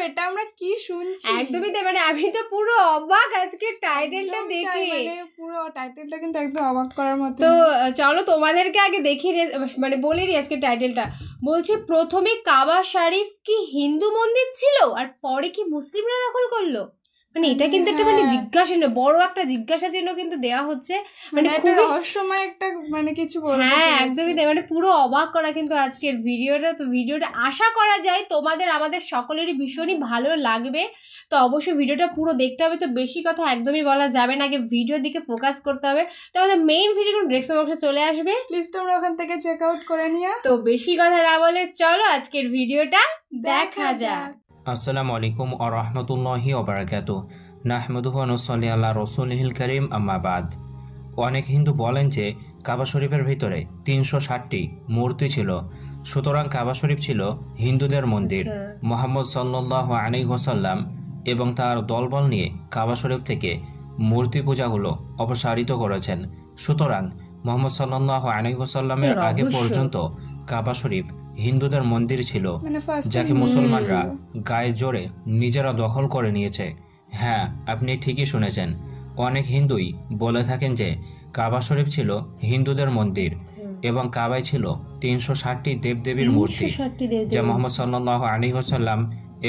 এটা আমরা কি শুনছি? একদমই তাই, মানে আমি তো পুরো অবাক আজকে টাইটেলটা দেখে, মানে পুরো টাইটেলটা কিন্তু একদম অবাক করার মতো। তো চলো তোমাদেরকে আগে দেখি, মানে বলে দিই আজকে টাইটেলটা। বলছে প্রথমে কাবা শরীফ কি হিন্দু মন্দির ছিল আর পরে কি মুসলিমরা দখল করলো? মানে এটা কিন্তু একটা মানে জিজ্ঞাসা, বড় একটা জিজ্ঞাসা চিহ্ন কিন্তু দেওয়া হচ্ছে, মানে একটা রহস্যময় একটা মানে কিছু বলতে। হ্যাঁ একদমই তাই, মানে পুরো অবাক করা কিন্তু আজকের ভিডিওটা। তো ভিডিওটা আশা করা যায় তোমাদের আমাদের সকলেরই ভীষণই ভালো লাগবে। তো অবশ্যই ভিডিওটা পুরো দেখতে হবে। তো বেশি কথা একদমই বলা যাবে না, আগে ভিডিওর দিকে ফোকাস করতে হবে। তো আমাদের মেইন ভিডিও ডেসক্রিপশন বক্সে চলে আসবে, প্লিজ তোমরা ওখান থেকে চেক আউট করে নিও। তো বেশি কথা না বলে চলো আজকের ভিডিওটা দেখা যাক। আসসালামু আলাইকুম ওয়া রাহমাতুল্লাহি ওয়া বারাকাতুহু। নাহমাদুহু ওয়া নুসাল্লি আলা রাসূলিহিল কারীম, আম্মা বাদ। অনেক হিন্দু বলেন যে কাবা শরীফের ভিতরে 360টি মূর্তি ছিল, সুতরাং কাবা শরীফ ছিল হিন্দুদের মন্দির। মুহাম্মদ সাল্লাল্লাহু আলাইহি ওয়াসাল্লাম এবং তার দলবল নিয়ে কাবা শরীফ থেকে মূর্তি পূজাগুলো অপসারিত করেছেন। সুতরাং মুহাম্মদ সাল্লাল্লাহু আলাইহি ওয়াসাল্লামের আগে পর্যন্ত কাবা শরীফ হিন্দুদের মন্দির ছিল, যাকে মুসলমানরা গায়ে জোরে নিজেরা দখল করে নিয়েছে। হ্যাঁ, আপনি ঠিকই শুনেছেন। অনেক হিন্দুই বলে থাকেন যে কাবা শরীফ ছিল হিন্দুদের মন্দির এবং কাবায় ছিল 360টি দেবদেবীর মূর্তি, যা মুহাম্মদ সাল্লাল্লাহু আলাইহি ওয়াসাল্লাম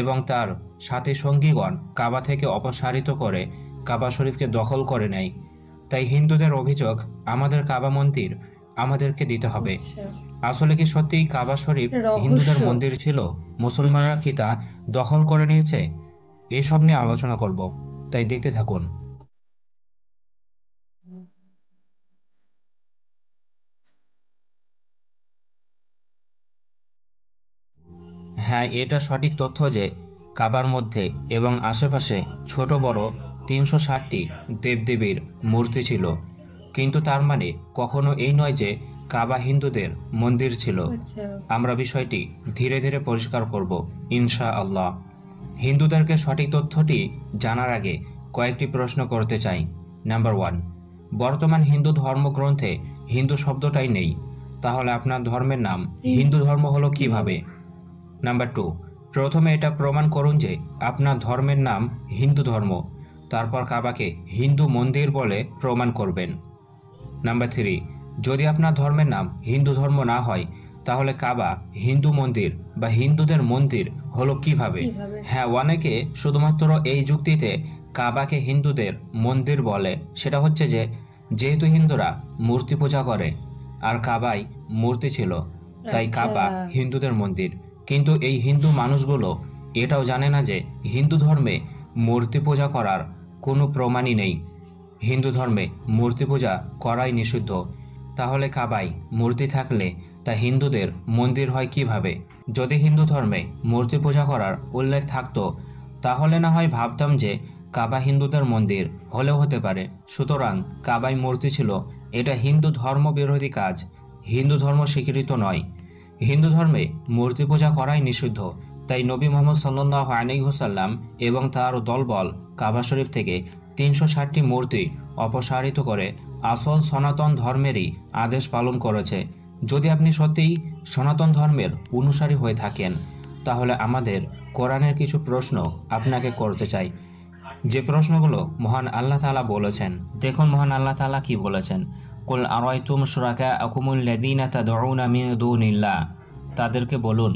এবং তার সাথী সঙ্গীগণ কাবা থেকে অপসারিত করে কাবা শরীফকে দখল করে নেয়। তাই হিন্দুদের অভিযোগ আমাদের কাবা মন্দির আমাদেরকে দিতে হবে। আসলে কি সত্যিই কাবা শরীফ হিন্দুদের মন্দির ছিল? মুসলমানরা কি তা দখল করে নিয়েছে? এসব নিয়ে আলোচনা করব, তাই দেখতে থাকুন। হ্যাঁ, এটা সঠিক তথ্য যে কাবার মধ্যে এবং আশেপাশে ছোট বড় 360টি দেবদেবীর মূর্তি ছিল, কিন্তু তার মানে কখনো এই নয় যে কাবা হিন্দুদের মন্দির ছিল। আমরা বিষয়টি ধীরে ধীরে পরিষ্কার করব ইনশাআল্লাহ। হিন্দুদেরকে সঠিক তথ্যটি জানার আগে কয়েকটি প্রশ্ন করতে চাই। নাম্বার 1, বর্তমান হিন্দু ধর্মগ্রন্থে হিন্দু শব্দটাই নেই, তাহলে আপনার ধর্মের নাম হিন্দু ধর্ম হলো কিভাবে? নাম্বার 2, প্রথমে এটা প্রমাণ করুন যে আপনার ধর্মের নাম হিন্দু ধর্ম, তারপর কাবাকে হিন্দু মন্দির বলে প্রমাণ করবেন। নাম্বার 3, যদি আপনার ধর্মের নাম হিন্দু ধর্ম না হয় তাহলে কাবা হিন্দু মন্দির বা হিন্দুদের মন্দির হলো কিভাবে? হ্যাঁ, অনেকে শুধুমাত্র এই যুক্তিতে কাবাকে হিন্দুদের মন্দির বলে, সেটা হচ্ছে যে যেহেতু হিন্দুরা মূর্তি পূজা করে আর কাবায় মূর্তি ছিল, তাই কাবা হিন্দুদের মন্দির। কিন্তু এই হিন্দু মানুষগুলো এটাও জানে না যে হিন্দু ধর্মে মূর্তি পূজা করার কোনো প্রমাণই নেই। হিন্দু ধর্মে মূর্তি পূজা করাই নিষিদ্ধ, তাহলে কাবায় মূর্তি থাকলে তা হিন্দুদের মন্দির হয় কিভাবে? যদি হিন্দু ধর্মে মূর্তি পূজা করার উল্লেখ থাকতো তাহলে না হয় ভাবতাম যে কাবা হিন্দুদের মন্দির হলেও হতে পারে। সুতরাং কাবায় মূর্তি ছিল, এটা হিন্দু ধর্ম বিরোধী কাজ, হিন্দু ধর্ম স্বীকৃত নয়। হিন্দু ধর্মে মূর্তি পূজা করাই নিষিদ্ধ, তাই নবী মুহাম্মদ সাল্লাল্লাহু আলাইহি ওয়াসাল্লাম এবং তার দলবল কাবা শরীফ থেকে 360টি মূর্তি অপসারিত করে আসল সনাতন ধর্মেরই আদেশ পালন করেছে। যদি আপনি সত্যিই সনাতন ধর্মের অনুসারী হয়ে থাকেন তাহলে আমাদের কোরআনের কিছু প্রশ্ন আপনাকে করতে চাই, যে প্রশ্নগুলো মহান আল্লাহ তাআলা বলেছেন। দেখুন মহান আল্লাহ তাআলা কি বলেছেন। কুল আরাইতুম শুরাকাআকুমুল্লাযীনা তাদউনা মিন দুনিল্লাহ, তাদেরকে বলুন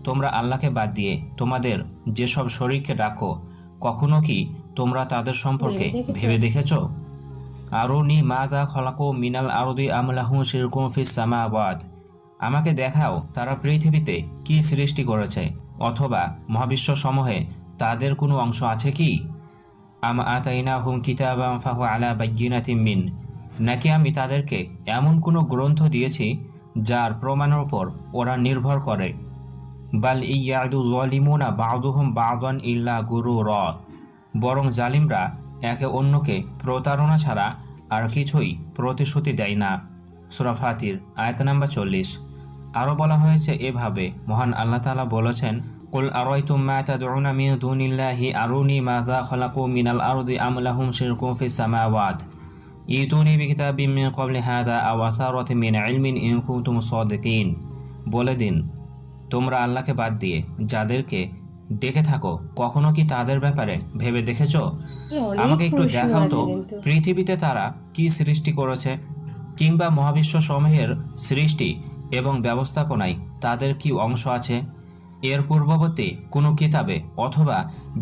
তোমরা আল্লাহকে বাদ দিয়ে তোমাদের যেসব শরীককে ডাকো, কখনো কি তোমরা তাদের সম্পর্কে ভেবে দেখেছো? আরুনি মাযা খলাকু মিনাল আরদি আম লাহুম শিরকুম ফিস সামাওয়াত, আমাকে দেখাও তারা পৃথিবীতে কি সৃষ্টি করেছে, অথবা মহাবিশ্ব সমূহে তাদের কোনো অংশ আছে কি? আম আতাইনাহুম কিতাবাম ফাহু আলা বাইয়িনাতিম মিন, নাকি আমি তাদেরকে এমন কোনো গ্রন্থ দিয়েছি যার প্রমাণের উপর ওরা নির্ভর করে? বাল ইয়াদু যালিমুনা বা'দুহুম বা'দান ইল্লা গুরুরা, বরং জালিমরা একে অন্যকে প্রতারণা ছাড়া আর কিছুই প্রতিশ্রুতি দেয় না। সূরা ফাতির আয়াত নাম্বার 40। আরও বলা হয়েছে এভাবে, মহান আল্লাহ তাআলা বলেছেন কুল আরাইতুম মা তাদউনা মিন দুনিল্লাহি আরুনি মাযা খলাকু মিনাল আরদি আম লাহুম শিরকুম ফিস সামাওয়াত ইতুনি বিকিতাবিম মিন ক্বাবলি হাযা আও আসারাতিন মিন ইলমিন ইন কুনতুম সাদিকিন, বলে দিন তোমরা আল্লাহকে বাদ দিয়ে যাদেরকে ডেকে থাকো, কখনো কি তাদের ব্যাপারে ভেবে দেখেছো? অনেক আমাকে একটু প্রশ্ন দেখাও আছে তো কিন্তু। পৃথিবীতে তারা কি সৃষ্টি করেছে, কিংবা মহাবিশ্ব সমূহের সৃষ্টি এবং ব্যবস্থাপনায় তাদের কি অংশ আছে? এর পূর্ববর্তী কোনো কিতাবে অথবা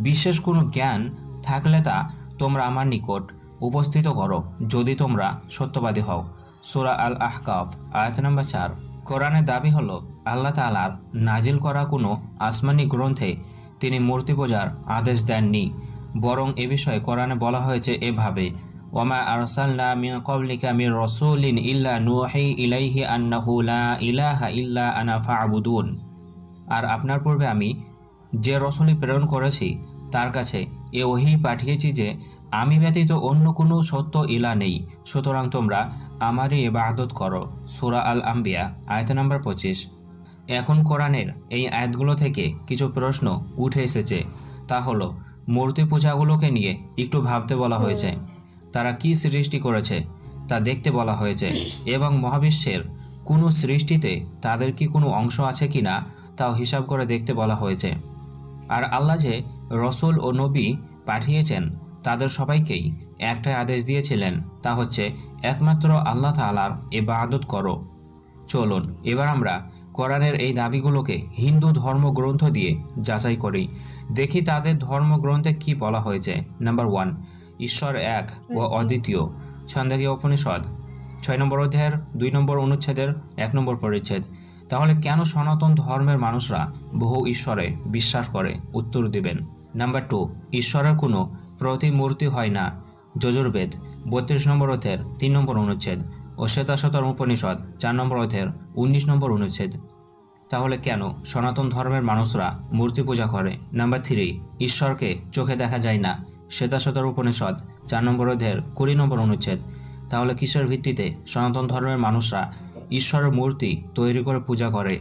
বিশেষ কোনো জ্ঞান থাকলে তা তোমরা আমার নিকট উপস্থিত করো, যদি তোমরা সত্যবাদী হও। সূরা আল আহকাফ আয়াত নম্বর 4। কোরআনের দাবি হলো আল্লাহ তাআলার নাজিল করা কোনো আসমানি গ্রন্থে তিনি মূর্তি পূজার আদেশ দেননি, বরং এ বিষয়ে কোরআনে বলা হয়েছে এভাবে, ওমা আরসালনা মিন ক্বাবলিকা মির রাসূলিন ইল্লা নুহি ইলাইহি আন্নাহু লা ইলাহা ইল্লা আনা ফা'বুদুন। আর আপনার পূর্বে আমি যে রসূলই প্রেরণ করেছি তার কাছে এ ওহী পাঠিয়েছি যে আমি ব্যতীত অন্য কোনো সত্য ইলা নেই, সুতরাং তোমরা আমারই ইবাদত করো। সূরা আল আম্বিয়া আয়াত নম্বর 25। এখন কোরআনের এই আয়াতগুলো থেকে কিছু প্রশ্ন উঠে এসেছে, তা হলো মূর্তি পূজাগুলোকে নিয়ে একটু ভাবতে বলা হয়েছে, তারা কি সৃষ্টি করেছে তা দেখতে বলা হয়েছে, এবং মহাবিশ্বের কোনো সৃষ্টিতে তাদের কি কোনো অংশ আছে কিনা তাও হিসাব করে দেখতে বলা হয়েছে। আর আল্লাহ যে রসুল ও নবী পাঠিয়েছেন তাদের সবাইকেই একটাই আদেশ দিয়েছিলেন, তা হচ্ছে একমাত্র আল্লাহ তাআলার ইবাদত করো। চলুন এবার আমরা কোরআনের এই দাবিগুলোকে হিন্দু ধর্মগ্রন্থ দিয়ে যাচাই করি, দেখি তাদের ধর্মগ্রন্থে কি বলা হয়েছে। নাম্বার 1, ঈশ্বর এক ও অদ্বিতীয়। ছন্দোগী উপনিষদ 6 নম্বর অধ্যায়ের 2 নম্বর অনুচ্ছেদের 1 নম্বর পরিচ্ছেদ। তাহলে কেন সনাতন ধর্মের মানুষরা বহু ঈশ্বরে বিশ্বাস করে? উত্তর দিবেন। নাম্বার 2, ঈশ্বরের কোনো প্রতিমূর্তি হয় না। যজুর্বেদ 32 নম্বর অধ্যায়ের 3 নম্বর অনুচ্ছেদ ও শ্বেতাশ্বতর উপনিষদ 4 নম্বর অধ্যায়ের 19 নম্বর অনুচ্ছেদ। তাহলে কেন সনাতন ধর্মের মানুষরা মূর্তি পূজা করে? নাম্বার 3, ঈশ্বরকে চোখে দেখা যায় না। শ্বেতাশ্বতর উপনিষদ 4 নম্বর অধ্যায়ের 20 নম্বর অনুচ্ছেদ। তাহলে কিসের ভিত্তিতে সনাতন ধর্মের মানুষরা ঈশ্বরের মূর্তি তৈরি করে পূজা করে?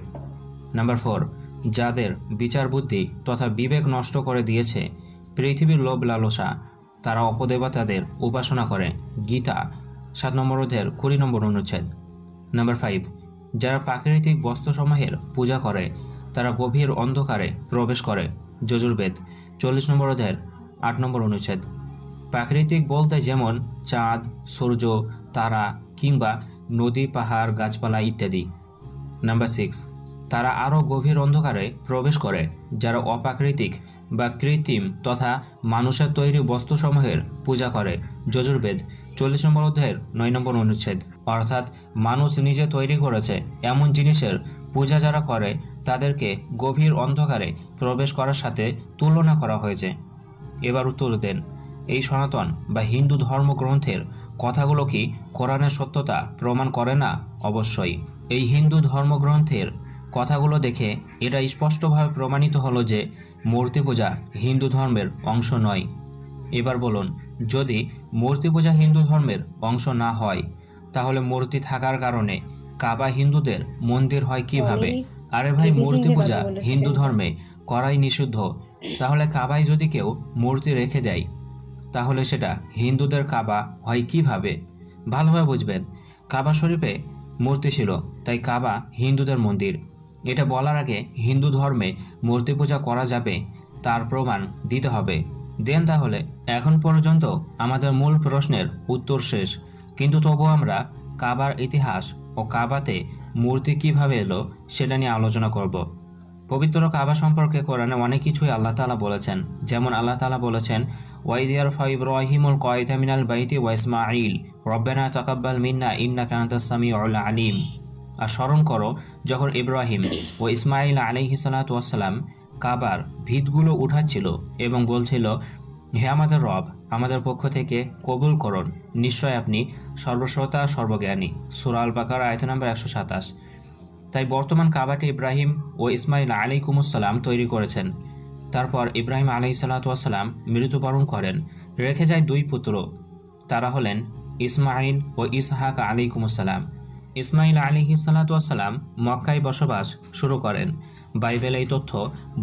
নাম্বার 4, যাদের বিচার বুদ্ধি তথা বিবেক নষ্ট করে দিয়েছে পৃথিবীর লোভ লালসা, তারা অপদেবতাদের উপাসনা করে। গীতা 7 নম্বর অধ্যায়ের 20 নম্বর অনুচ্ছেদ। নাম্বার 5, যারা প্রাকৃতিক বস্তুসমূহের পূজা করে তারা গভীর অন্ধকারে প্রবেশ করে। যজুর্বেদ 40 নম্বর অধ্যায়ের 8 নম্বর অনুচ্ছেদ। প্রাকৃতিক বলতে যেমন চাঁদ, সূর্য, তারা কিংবা নদী, পাহাড়, গাছপালা ইত্যাদি। নাম্বার 6, তারা আরও গভীর অন্ধকারে প্রবেশ করে যারা অপ্রাকৃতিক বা কৃত্রিম তথা মানুষের তৈরি বস্তুসমূহের পূজা করে। যজুর্বেদ 40 নম্বর অধ্যায়ের 9 নম্বর অনুচ্ছেদ। অর্থাৎ মানুষ নিজে তৈরি করেছে এমন জিনিসের পূজা যারা করে তাদেরকে গভীর অন্ধকারে প্রবেশ করার সাথে তুলনা করা হয়েছে। এবার উত্তর দেন, এই সনাতন বা হিন্দু ধর্মগ্রন্থের কথাগুলো কি কোরআনের সত্যতা প্রমাণ করে না? অবশ্যই। এই হিন্দু ধর্মগ্রন্থের কথাগুলো দেখে এটা স্পষ্টভাবে প্রমাণিত হলো যে মূর্তি পূজা হিন্দু ধর্মের অংশ নয়। এবার বলুন, যদি মূর্তি পূজা হিন্দু ধর্মের অংশ না হয় তাহলে মূর্তি থাকার কারণে কাবা হিন্দুদের মন্দির হয় কিভাবে? আরে ভাই, মূর্তি পূজা হিন্দু ধর্মে করাই নিষিদ্ধ, তাহলে কাবায় যদি কেউ মূর্তি রেখে দেয় তাহলে সেটা হিন্দুদের কাবা হয় কিভাবে? ভালোভাবে বুঝবেন, কাবা শরীফে মূর্তি ছিল তাই কাবা হিন্দুদের মন্দির। এটা বলার আগে হিন্দু ধর্মে মূর্তি পূজা করা যাবে তার প্রমাণ দিতে হবে। দেন তাহলে এখন পর্যন্ত আমাদের মূল প্রশ্নের উত্তর শেষ, কিন্তু তবু আমরা কাবার ইতিহাস ও কাবাতে মূর্তি কিভাবে এলো সেটা নিয়ে আলোচনা করব। পবিত্র কাবা সম্পর্কে কোরআনে অনেক কিছুই আল্লাহ তাআলা বলেছেন। যেমন আল্লাহ তাআলা বলেছেন, ওয়াইদ ইয়ারফা ইব্রাহিমুল কওয়াইদা মিনাল বাইতি ওয়া ইসমাঈল রব্বানা তাকাব্বাল মিন্না ইন্নাকা আনতাস সামিউল আলিম। আর স্মরণ করো যখন ইব্রাহিম ও ইসমাঈল আলাইহিস সালাতু ওয়াস সালাম কাবার ভিতগুলো উঠাচ্ছিল এবং বলছিল, হে আমাদের রব, আমাদের পক্ষ থেকে কবুল করুন, নিশ্চয় আপনি সর্বশ্রোতা সর্বজ্ঞানী। সূরা আল বাকারা আয়াত নম্বর 127। তাই বর্তমান কাবাটি ইব্রাহিম ও ইসমাঈল আলাইহিমুসসালাম তৈরি করেছেন। তারপর ইব্রাহিম আলাইহিসসালাম মৃত্যুবরণ করেন, রেখে যায় 2 পুত্র। তারা হলেন ইসমাঈল ও ইসহাক আলাইহিমুসসালাম। ইসমাঈল আলাইহিসসালাম মক্কায় বসবাস শুরু করেন। বাইবেলে এই তথ্য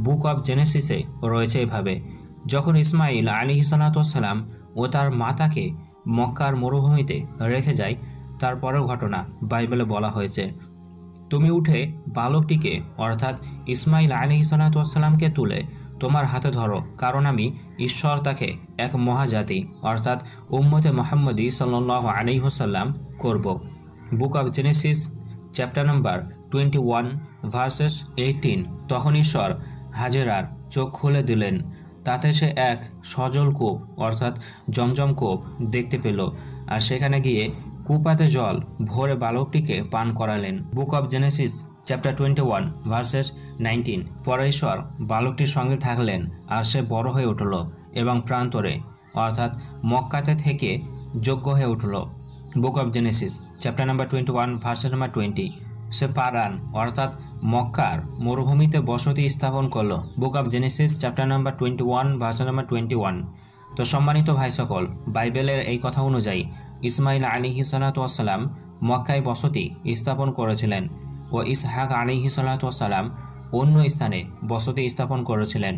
বুক অব জেনেসিসে রয়েছে এভাবে, যখন ইসমাঈল আলাইহিসসালাম ও তার মাতাকে মক্কার মরুভূমিতে রেখে যায়, তারপরের ঘটনা বাইবেলে বলা হয়েছে, তুমি উঠে বালকটিকে অর্থাৎ ইসমাঈল আলাইহিসসালামকে তুলে তোমার হাতে ধরো, কারণ আমি ঈশ্বর তাকে এক মহাজাতি অর্থাৎ উম্মতে মুহাম্মদী সাল্লাল্লাহু আলাইহি ওয়াসাল্লাম করব। Book of Genesis chapter number 21 versus 18। তখন ঈশ্বর হাজেরার চোখ খুলে দিলেন, তাতে সে এক সজল কূপ অর্থাৎ জমজম কূপ দেখতে পেল, আর সেখানে গিয়ে কূপাতে জল ভরে বালকটিকে পান করালেন। Book of Genesis chapter 21 versus 19। পরে ঈশ্বর বালকটির সঙ্গে থাকলেন, আর সে বড় হয়ে উঠল এবং প্রান্তরে অর্থাৎ মক্কাতে থেকে যোগ্য হয়ে উঠল। Book of Genesis chapter number 21 versus number 20। Say Parana অর্থাৎ মক্কার মরুভূমিতে বসতি স্থাপন করলো। Book of Genesis chapter number 21 versus number 21। তো সম্মানিত ভাই সকল, বাইবেলের এই কথা অনুযায়ী ইসমাইল আলাইহিস সালাতু ওয়াস সালাম মক্কায় বসতি স্থাপন করেছিলেন ও ইসহাক আলাইহিস সালাতু ওয়াস সালাম অন্য স্থানে বসতি স্থাপন করেছিলেন।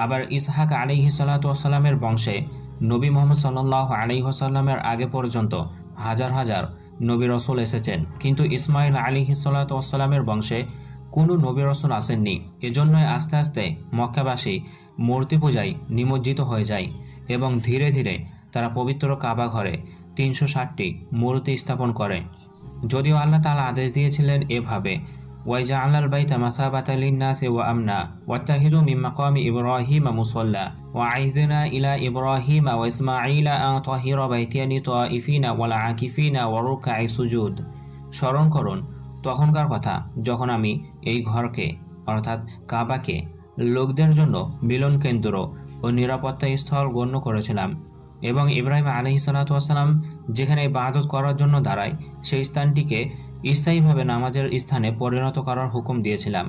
আবার ইসহাক আলাইহিস সালাতু ওয়াস সালামের বংশে নবী মুহাম্মদ সাল্লাল্লাহু আলাইহি ওয়াসাল্লামের আগে পর্যন্ত হাজার হাজার নবী রসুল এসেছেন, কিন্তু ইসমাইল আলাইহিস সালাতু ওয়াস সালামের বংশে কোনো নবী রসুল আসেননি। এজন্যই আস্তে আস্তে মক্কাবাসী মূর্তি পূজায় নিমজ্জিত হয়ে যায় এবং ধীরে ধীরে তারা পবিত্র কাবা ঘরে 360টি মূর্তি স্থাপন করে। যদিও আল্লাহ তাআলা আদেশ দিয়েছিলেন এভাবে, ওয়াজআলাল বাইতা মাসাবাতাল লিন্নাসি ওয়া আমনা ওয়াত্তাখিযু মিন মাকামি ইব্রাহিম মুসাল্লা ওয়া'আইদনা ইলা ইব্রাহিম ওয়া ইসমাঈলা আন তাহিরা বাইতিয়া লিতাইফিনা ওয়াল আকিফিনা ওয়া রুকআই সুজুদ। স্মরণ করুন তখনকার কথা যখন আমি এই ঘরকে অর্থাৎ কাবাকে লোকদের জন্য মিলন কেন্দ্র ও নিরাপত্তা স্থল গণ্য করেছিলাম এবং ইব্রাহিম আলাইহিস সালাতু ওয়াস সালাম যেখানে ইবাদত করার জন্য দাঁড়ায় সেই স্থানটিকে স্থায়ীভাবে নামাজের স্থানে পরিণত করার হুকুম দিয়েছিলাম।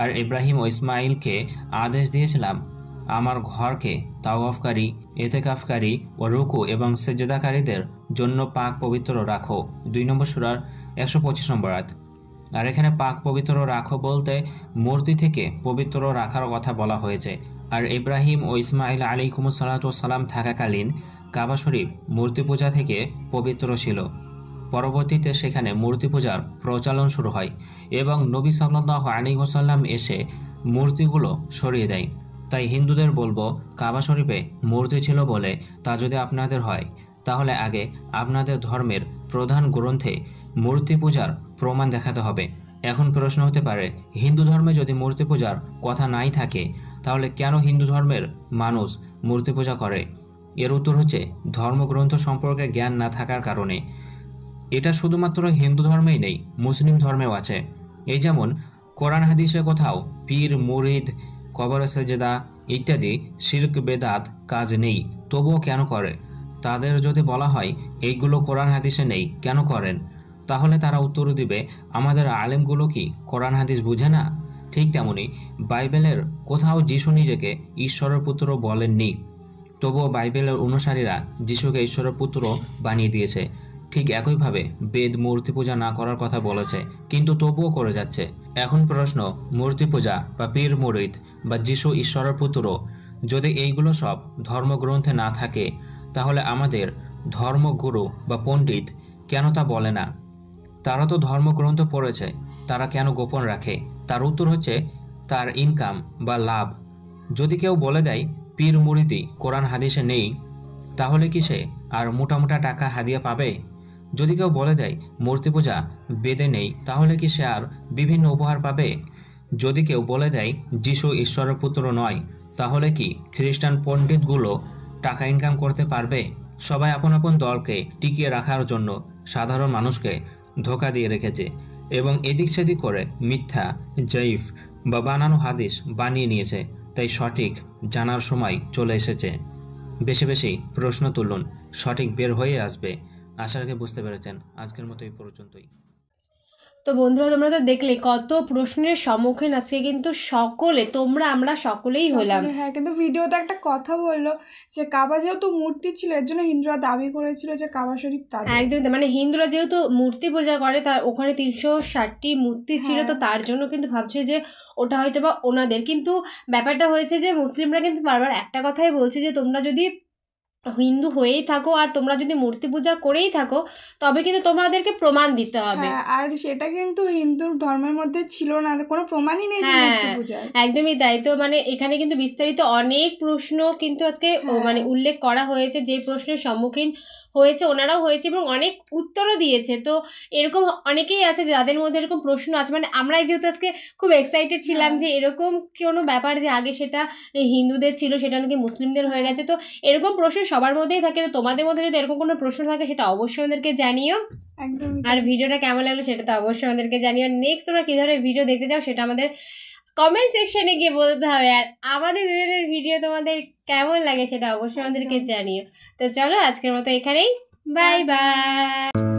আর ইব্রাহিম ও ইসমাইলকে আদেশ দিয়েছিলাম আমার ঘরকে তাওয়াফকারী, এতেকাফকারী ও রুকু এবং সেজদাকারীদের জন্য পাক পবিত্র রাখো। 2 নম্বর সূরার 125 নম্বর আয়াত। আর এখানে পাক পবিত্র রাখো বলতে মূর্তি থেকে পবিত্র রাখার কথা বলা হয়েছে। আর ইব্রাহিম ও ইসমাইল আলাইহিমুস সালাতু ওয়াস সালাম থাকাকালীন কাবা শরীফ মূর্তি পূজা থেকে পবিত্র ছিল। পরবর্তীতে সেখানে মূর্তি পূজার প্রচলন শুরু হয় এবং নবী সাল্লাল্লাহু আলাইহি ওয়াসাল্লাম এসে মূর্তিগুলো সরিয়ে দেয়। তাই হিন্দুদের বলবো, কাবা শরীফে মূর্তি ছিল বলে তা যদি আপনাদের হয় তাহলে আগে আপনাদের ধর্মের প্রধান গ্রন্থে মূর্তি পূজার প্রমাণ দেখাতে হবে। এখন প্রশ্ন হতে পারে, হিন্দু ধর্মে যদি মূর্তি পূজার কথা নাই থাকে তাহলে কেন হিন্দু ধর্মের মানুষ মূর্তি পূজা করে? এর উত্তর হচ্ছে ধর্মগ্রন্থ সম্পর্কে জ্ঞান না থাকার কারণে। এটা শুধুমাত্র হিন্দু ধর্মেই নেই, মুসলিম ধর্মেও আছে। এই যেমন কোরআন হাদিসে কোথাও পীর, মুরিদ, কবর সেজদা ইত্যাদি শিরক বেদাত কাজ নেই, তবুও কেন করে? তাদের যদি বলা হয় এইগুলো কোরআন হাদিসে নেই, কেন করেন? তাহলে তারা উত্তর দিবে, আমাদের আলেমগুলো কি কোরআন হাদিস বুঝে না? ঠিক তেমনি বাইবেলের কোথাও যিশু নিজেকে ঈশ্বরের পুত্র বলেননি, তবুও বাইবেলের অনুসারীরা যিশুকে ঈশ্বরের পুত্র বানিয়ে দিয়েছে। ঠিক একইভাবে বেদ মূর্তি পূজা না করার কথা বলেছে, কিন্তু তবুও করে যাচ্ছে। এখন প্রশ্ন, মূর্তি পূজা বা পীর মুরিদ বা যিশু ঈশ্বরের পুত্র যদি এইগুলো সব ধর্মগ্রন্থে না থাকে তাহলে আমাদের ধর্মগুরু বা পণ্ডিত কেন তা বলে না? তারা তো ধর্মগ্রন্থ পড়েছে, তারা কেন গোপন রাখে? তার উত্তর হচ্ছে তার ইনকাম বা লাভ। যদি কেউ বলে দেয় পীর মুরিদি কোরআন হাদিসে নেই, তাহলে কি সে আর মোটা মোটা টাকা হাদিয়া পাবে? যদি কেউ বলে দেয় মূর্তি পূজা বেদে নেই, তাহলে কি সে আর বিভিন্ন উপহার পাবে? যদি কেউ বলে দেয় যিশু ঈশ্বরের পুত্র নয়, তাহলে কি খ্রিস্টান পণ্ডিতগুলো টাকা ইনকাম করতে পারবে? সবাই আপন আপন দলকে টিকিয়ে রাখার জন্য সাধারণ মানুষকে ধোঁকা দিয়ে রেখেছে এবং এদিক সেদিক করে মিথ্যা, জয়ীফ বা বানানো হাদিস বানিয়ে নিয়েছে। তাই সঠিক জানার সময় চলে এসেছে। বেশি বেশি প্রশ্ন তুলুন, সঠিক বের হয়ে আসবে। আশা রাখি বুঝতে পেরেছেন। আজকের মতো এই পর্যন্তই। তো বন্ধুরা, তোমরা তো দেখলে কত প্রশ্নের সম্মুখীন আজকে কিন্তু সকলে, আমরা সকলেই হলাম। হ্যাঁ, কিন্তু ভিডিওতে একটা কথা বললো যে কাবা যেহেতু মূর্তি ছিল এর জন্য হিন্দুরা দাবি করেছিল যে কাবা শরীফ তাদের। একদম, মানে হিন্দুরা যেহেতু মূর্তি পূজা করে, তার ওখানে 360টি মূর্তি ছিল, তো তার জন্য কিন্তু ভাবছে যে ওটা হয়তো বা ওনাদের। কিন্তু ব্যাপারটা হয়েছে যে মুসলিমরা কিন্তু বারবার একটা কথাই বলছে যে তোমরা যদি হিন্দু হয়েই থাকো আর তোমরা যদি মূর্তি পূজা করেই থাকো তবে কিন্তু তোমাদেরকে প্রমাণ দিতে হবে। হ্যাঁ, আর সেটা কিন্তু হিন্দু ধর্মের মধ্যে ছিল না, কোনো প্রমাণই নেই যে হ্যাঁ, মূর্তি পূজার। একদমই তাই। তো মানে এখানে কিন্তু বিস্তারিত অনেক প্রশ্ন কিন্তু আজকে মানে উল্লেখ করা হয়েছে, যে প্রশ্নের সম্মুখীন হয়েছে ওনারাও হয়েছে এবং অনেক উত্তরও দিয়েছে। তো এরকম অনেকেই আছে যাদের মধ্যে এরকম প্রশ্ন আছে, মানে আমরাই যেহেতু আজকে খুব এক্সাইটেড ছিলাম যে এরকম কোনো ব্যাপার যে আগে সেটা হিন্দুদের ছিল সেটা নাকি মুসলিমদের হয়ে গেছে। তো এরকম প্রশ্ন সবার মধ্যেই থাকে। তো তোমাদের মধ্যে যদি এরকম কোনো প্রশ্ন থাকে সেটা অবশ্যই আমাদেরকে জানিও। একদম। আর ভিডিওটা কেমন লাগলো সেটা তো অবশ্যই আমাদেরকে জানিও। নেক্সট তোমরা কী ধরনের ভিডিও দেখতে চাও সেটা আমাদের কমেন্ট সেকশনে গিয়ে বলতে হবে। আর আমাদের দুজনের ভিডিও তোমাদের কেমন লাগে সেটা অবশ্যই আমাদেরকে জানিও। তো চলো আজকের মতো এখানেই, বাই বাই।